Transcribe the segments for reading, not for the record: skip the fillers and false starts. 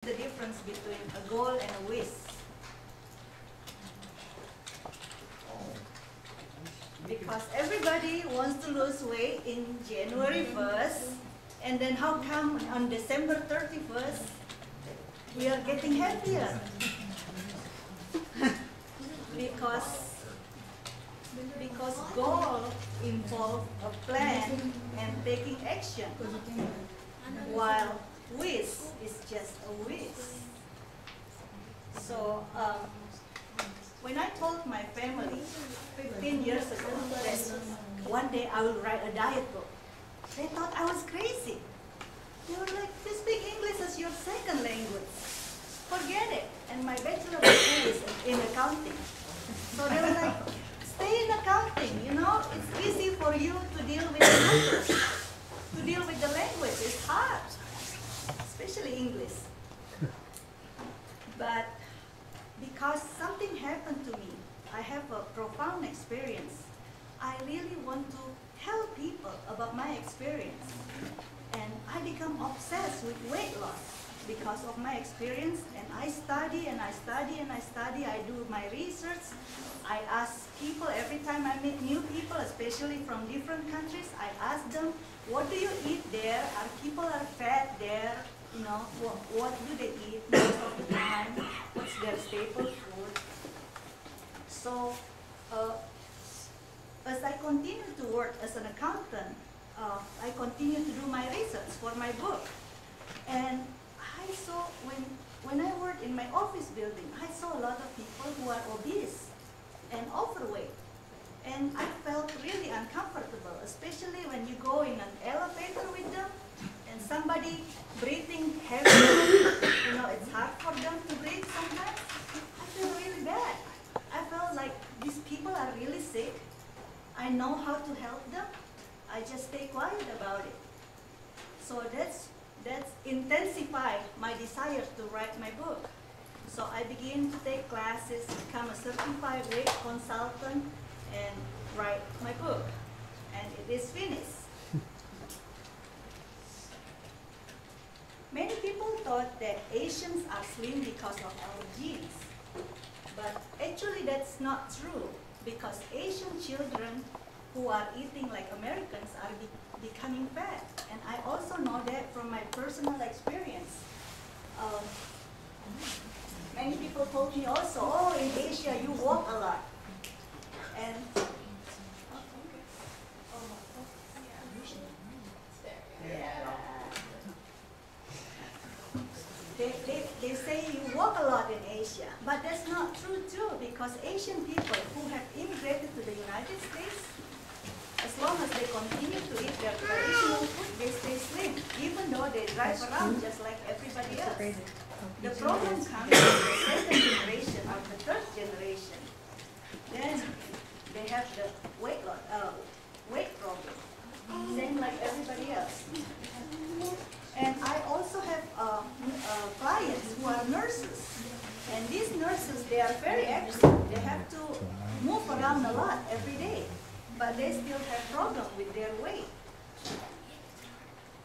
The difference between a goal and a wish. Because everybody wants to lose weight in January 1st, and then how come on December 31st we are getting heavier? because goal involves a plan and taking action, while wish is just a wish. So when I told my family 15 years ago that one day I will write a diet book, they thought I was crazy. They were like, you speak English as your second language. Forget it. And my bachelor degree is in accounting. So they were like, stay in accounting, you know, it's easy for you to deal with the numbers. To deal with the language is hard, especially English. But because something happened to me, I have a profound experience. I really want to tell people about my experience. And I become obsessed with weight loss because of my experience. And I study and I study and I study. I do my research. I ask people every time I meet new people, especially from different countries. I ask them, what do you eat there? Are people fat there? You know, what do they eat most of the time? What's their staple food? So, as I continue to work as an accountant, I continue to do my research for my book. And I saw, when I worked in my office building, I saw a lot of people who are obese and overweight. And I felt really uncomfortable, especially when you go in an elevator with them and somebody breathing heavy, you know, it's hard for them to breathe sometimes. I feel really bad. I felt like these people are really sick. I know how to help them. I just stay quiet about it. So that's intensified my desire to write my book. So I began to take classes, become a certified weight consultant, and write my book. And it is finished. Many people thought that Asians are slim because of our genes. But actually that's not true, because Asian children who are eating like Americans are becoming fat. And I also know that from my personal experience. Many people told me also, oh, in Asia you walk a lot. And they say you walk a lot in Asia, but that's not true too, because Asian people who have immigrated to the United States, as long as they continue to eat their traditional food, they stay slim, even though they drive around just like everybody else. The problem comes with the second generation or the third generation. Then they have the weight problem, same like everybody else. And I also have clients who are nurses. And these nurses, they are very active. They have to move around a lot every day. But they still have problems with their weight.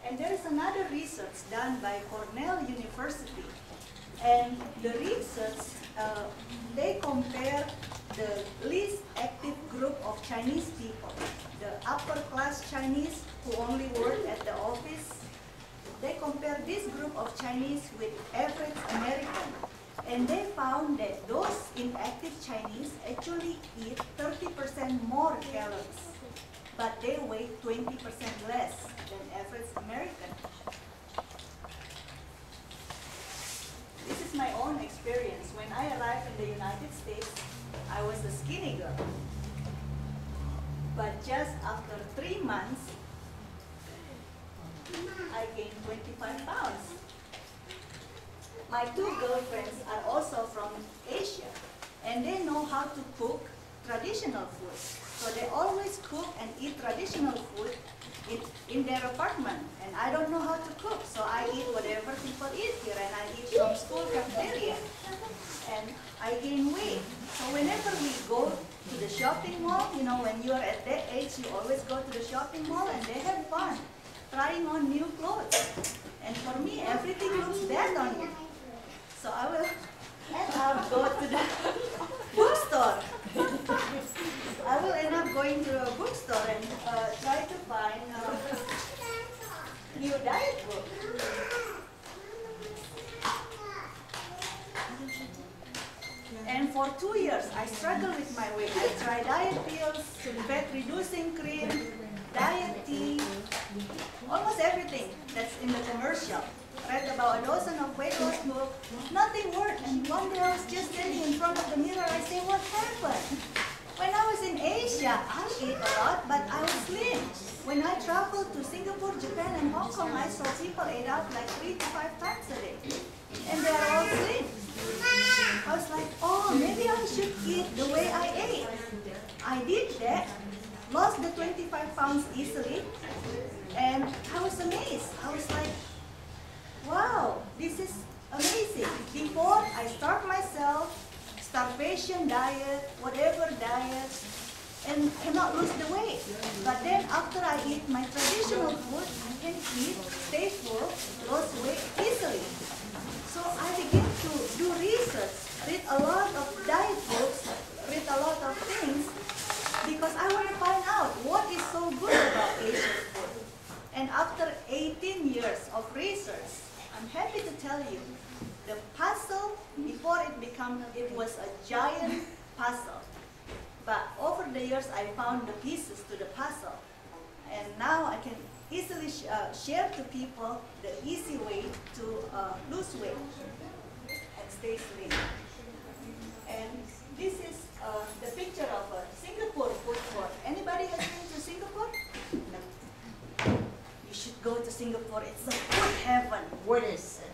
And there is another research done by Cornell University. And the research, they compare the least active group of Chinese people, the upper class Chinese who only work at the office. They compare this group of Chinese with average American. And they found that those inactive Chinese actually eat 30% more calories, but they weigh 20% less than average American. This is my own experience. When I arrived in the United States, I was a skinny girl. But just after 3 months, I gained 25 pounds. My two girlfriends are also from Asia, and they know how to cook traditional food. So they always cook and eat traditional food in their apartment. And I don't know how to cook, so I eat whatever people eat here, and I eat from school cafeteria. And I gain weight. So whenever we go to the shopping mall, you know, when you're at that age, you always go to the shopping mall, and they have fun trying on new clothes. And for me, everything looks bad on me. And for 2 years, I struggled with my weight. I tried diet pills, fat-reducing cream, diet tea, almost everything that's in the commercial. Read about a dozen of weight loss books. Nothing worked. And one day I was just standing in front of the mirror. I say, what happened? When I was in Asia, I ate a lot, but I was slim. When I traveled to Singapore, Japan, and Hong Kong, I saw people ate out like 3 to 5 times a day. And they are all slim. I was like, oh, maybe I should eat the way I ate. I did that, lost the 25 pounds easily, and I was amazed. I was like, wow, this is amazing. Before, I starved myself, starvation diet, whatever diet, and cannot lose the weight. But then after I eat my traditional food, I can eat, stay full, lose weight easily. So I began to do research, read a lot of diet books, read a lot of things, because I want to find out what is so good about Asian food. And after 18 years of research, I'm happy to tell you, the puzzle, before it was a giant puzzle. But over the years, I found the pieces to the puzzle. And now I can easily share to people the easy way to lose weight and stay slim. And this is the picture of a Singapore food court. Anybody has been to Singapore? No. You should go to Singapore. It's a food heaven. What is it?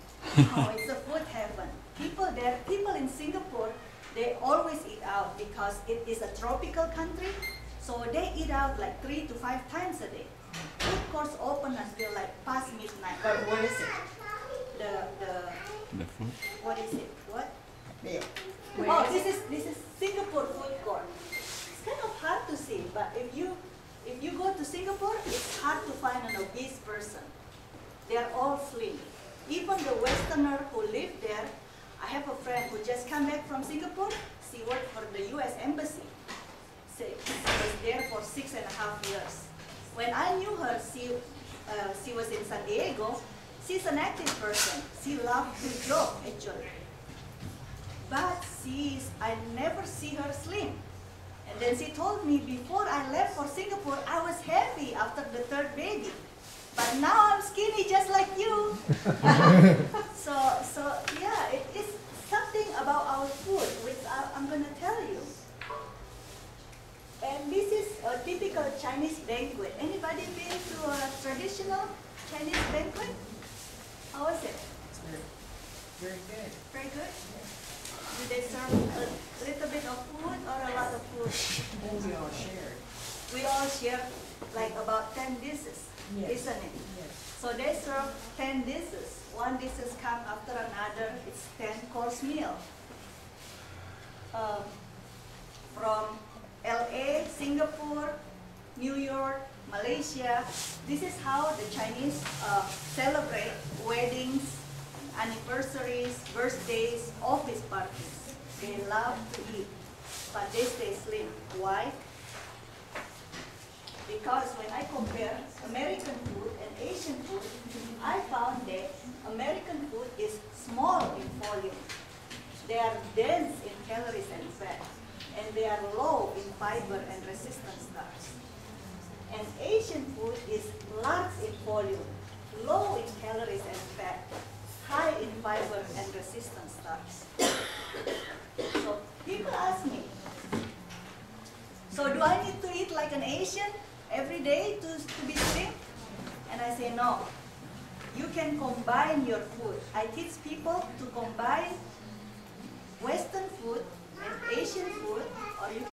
Oh, it's a food heaven. People in Singapore, they always eat out because it is a tropical country. So they eat out like 3 to 5 times a day. Food courts open until like past midnight. But what is it? The food? what is it? What? Meal. Oh, this is Singapore food court. It's kind of hard to see, but if you go to Singapore, it's hard to find an obese person. They are all slim. Even the Westerner who live there, I have a friend who just came back from Singapore. She worked for the U.S. Embassy. She was there for 6.5 years. When I knew her, she was in San Diego. She's an active person. She loved to jog, actually. But I never see her slim. And then she told me before I left for Singapore, I was happy after the 3rd baby. But now I'm skinny just like you. so yeah, it is something about our food which I'm going to tell you. And this is a typical Chinese banquet. Anybody been to a traditional Chinese banquet? How was it? Very good. Very good? Do they serve a little bit of food or a lot of food? And we all shared. We all share like about 10 dishes, Yes. isn't it? Yes. So they serve 10 dishes. One dishes come after another. It's 10-course meal. From LA, Singapore, New York, Malaysia. This is how the Chinese celebrate weddings, anniversaries, birthdays, office parties. They love to eat, but they stay slim. Why? Because when I compare American food and Asian food, I found that American food is small in volume. They are dense in calories and fat, and they are low in fiber and resistant starch. And Asian food is large in volume, low in calories and fat, high in fiber and resistant starch. So people ask me, so do I need to eat like an Asian every day to be slim? And I say no. You can combine your food. I teach people to combine Western food and Asian food, or you